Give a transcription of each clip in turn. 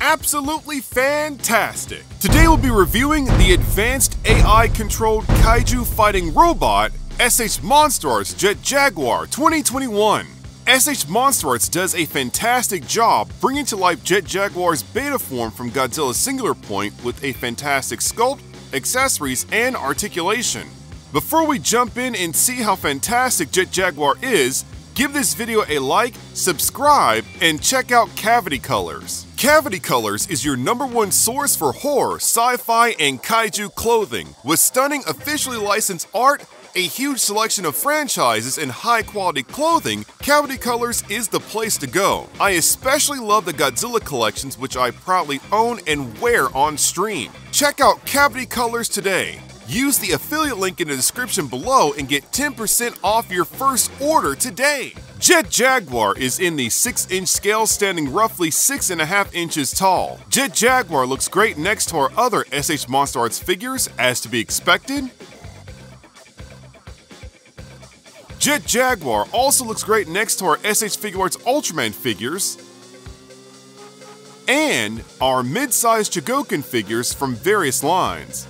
absolutely fantastic. Today we'll be reviewing the advanced AI-controlled kaiju fighting robot S.H.Monsterarts Jet Jaguar 2021. S.H.Monsterarts does a fantastic job bringing to life Jet Jaguar's beta form from Godzilla's Singular Point with a fantastic sculpt, accessories, and articulation. Before we jump in and see how fantastic Jet Jaguar is, give this video a like, subscribe, and check out Cavity Colors. Cavity Colors is your #1 source for horror, sci-fi, and kaiju clothing. With stunning officially licensed art, a huge selection of franchises, and high-quality clothing, Cavity Colors is the place to go. I especially love the Godzilla collections, which I proudly own and wear on stream. Check out Cavity Colors today. Use the affiliate link in the description below and get 10% off your first order today. Jet Jaguar is in the 6-inch scale, standing roughly 6.5 inches tall. Jet Jaguar looks great next to our other S.H.Monsterarts figures, as to be expected. Jet Jaguar also looks great next to our S.H. Figuarts Ultraman figures and our mid-sized Chogokin figures from various lines.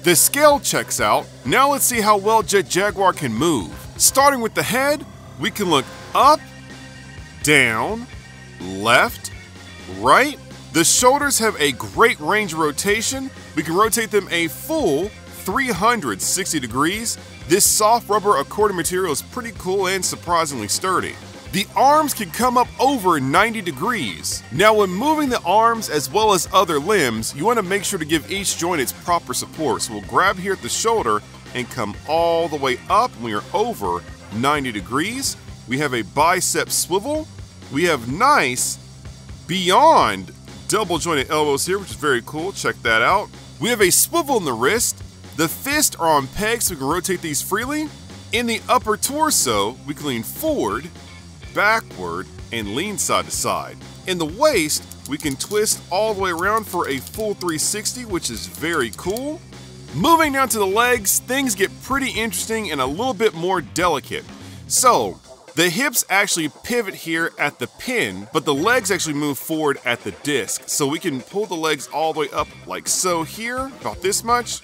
The scale checks out. Now let's see how well Jet Jaguar can move. Starting with the head, we can look up, down, left, right. The shoulders have a great range of rotation. We can rotate them a full 360 degrees. This soft rubber accordion material is pretty cool and surprisingly sturdy. The arms can come up over 90 degrees. Now when moving the arms as well as other limbs, you want to make sure to give each joint its proper support. So we'll grab here at the shoulder and come all the way up when we're over 90 degrees. We have a bicep swivel. We have nice beyond double jointed elbows here, which is very cool. Check that out. We have a swivel in the wrist. The fists are on pegs so we can rotate these freely. In the upper torso, we can lean forward, backward, and lean side to side. In the waist, we can twist all the way around for a full 360, which is very cool. Moving down to the legs, things get pretty interesting and a little bit more delicate. So, the hips actually pivot here at the pin, but the legs actually move forward at the disc. So we can pull the legs all the way up like so here, about this much.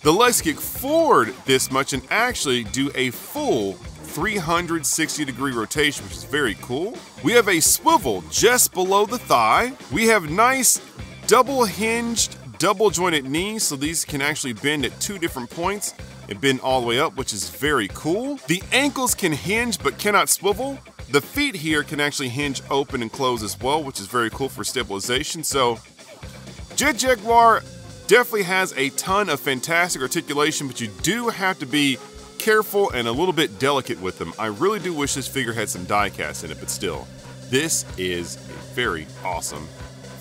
The legs kick forward this much and actually do a full 360 degree rotation, which is very cool. We have a swivel just below the thigh. We have nice double hinged, double jointed knees, so these can actually bend at 2 different points and bend all the way up, which is very cool. The ankles can hinge but cannot swivel. The feet here can actually hinge open and close as well, which is very cool for stabilization. So Jet Jaguar definitely has a ton of fantastic articulation, but you do have to be careful and a little bit delicate with them. I really do wish this figure had some diecast in it, but still, this is a very awesome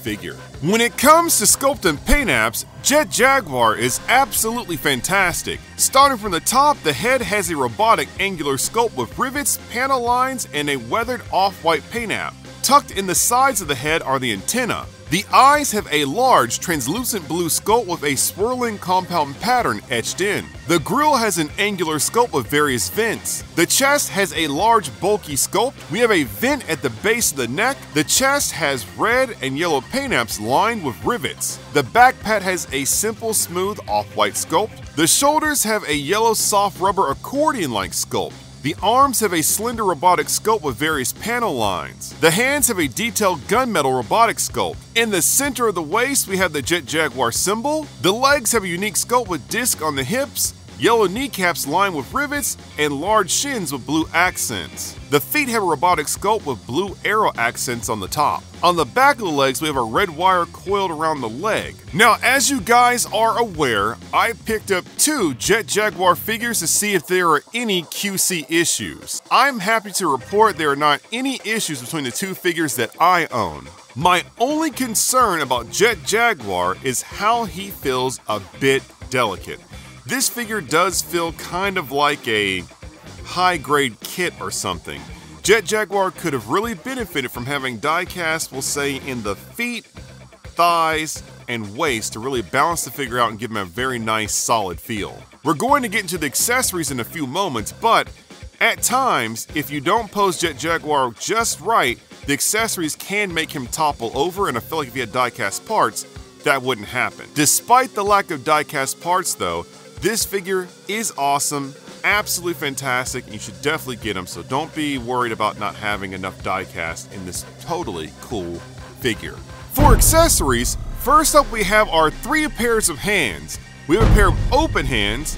figure. When it comes to sculpt and paint apps, Jet Jaguar is absolutely fantastic. Starting from the top, the head has a robotic angular sculpt with rivets, panel lines, and a weathered off-white paint app. Tucked in the sides of the head are the antennae. The eyes have a large translucent blue sculpt with a swirling compound pattern etched in. The grille has an angular sculpt with various vents. The chest has a large bulky sculpt. We have a vent at the base of the neck. The chest has red and yellow paint apps lined with rivets. The back pad has a simple smooth off-white sculpt. The shoulders have a yellow soft rubber accordion-like sculpt. The arms have a slender robotic sculpt with various panel lines. The hands have a detailed gunmetal robotic sculpt. In the center of the waist, we have the Jet Jaguar symbol. The legs have a unique sculpt with disc on the hips, yellow kneecaps lined with rivets, and large shins with blue accents. The feet have a robotic sculpt with blue arrow accents on the top. On the back of the legs, we have a red wire coiled around the leg. Now, as you guys are aware, I picked up 2 Jet Jaguar figures to see if there are any QC issues. I'm happy to report there are not any issues between the 2 figures that I own. My only concern about Jet Jaguar is how he feels a bit delicate. This figure does feel kind of like a high-grade kit or something. Jet Jaguar could have really benefited from having diecast, we'll say, in the feet, thighs, and waist to really balance the figure out and give him a very nice, solid feel. We're going to get into the accessories in a few moments, but at times, if you don't pose Jet Jaguar just right, the accessories can make him topple over, and I feel like if he had die-cast parts, that wouldn't happen. Despite the lack of die-cast parts though, this figure is awesome, absolutely fantastic, and you should definitely get him, so don't be worried about not having enough die-cast in this totally cool figure. For accessories, first up we have our 3 pairs of hands. We have a pair of open hands,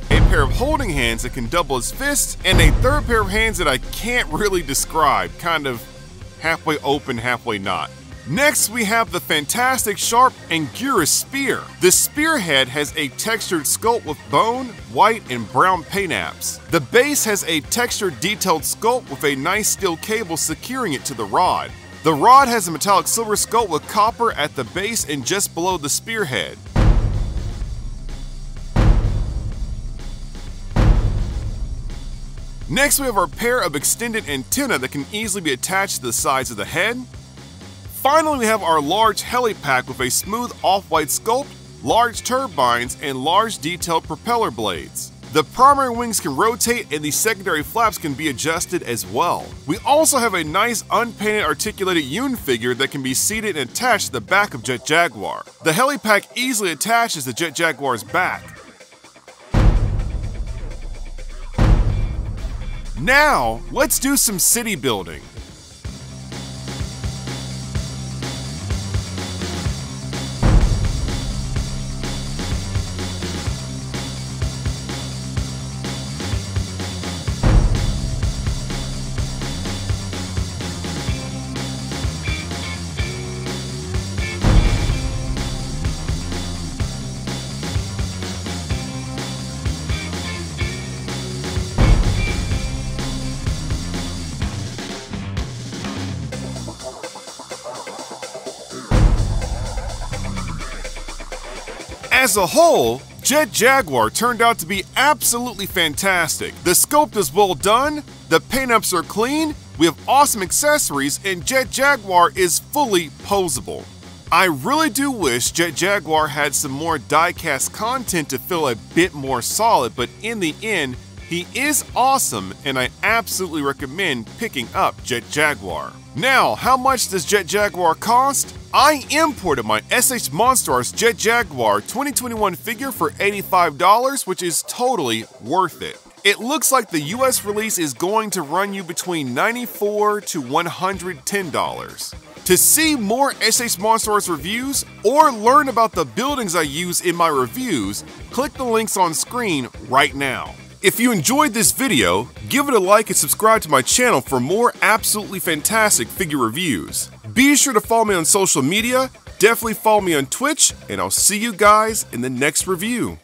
a pair of holding hands that can double as fists, and a third pair of hands that I can't really describe, kind of halfway open, halfway not. Next, we have the fantastic Sharp Anguirus Spear. The spearhead has a textured sculpt with bone, white, and brown paint apps. The base has a textured detailed sculpt with a nice steel cable securing it to the rod. The rod has a metallic silver sculpt with copper at the base and just below the spearhead. Next, we have our pair of extended antennae that can easily be attached to the sides of the head. Finally, we have our large helipack with a smooth off-white sculpt, large turbines, and large detailed propeller blades. The primary wings can rotate and the secondary flaps can be adjusted as well. We also have a nice unpainted articulated Yoon figure that can be seated and attached to the back of Jet Jaguar. The helipack easily attaches to Jet Jaguar's back. Now, let's do some city building. As a whole, Jet Jaguar turned out to be absolutely fantastic. The sculpt is well done, the paint-ups are clean, we have awesome accessories, and Jet Jaguar is fully posable. I really do wish Jet Jaguar had some more die-cast content to feel a bit more solid, but in the end, he is awesome, and I absolutely recommend picking up Jet Jaguar. Now, how much does Jet Jaguar cost? I imported my S.H.Monsterarts Jet Jaguar 2021 figure for $85, which is totally worth it. It looks like the US release is going to run you between $94 to $110. To see more S.H.Monsterarts reviews or learn about the buildings I use in my reviews, click the links on screen right now. If you enjoyed this video, give it a like and subscribe to my channel for more absolutely fantastic figure reviews. Be sure to follow me on social media, definitely follow me on Twitch, and I'll see you guys in the next review.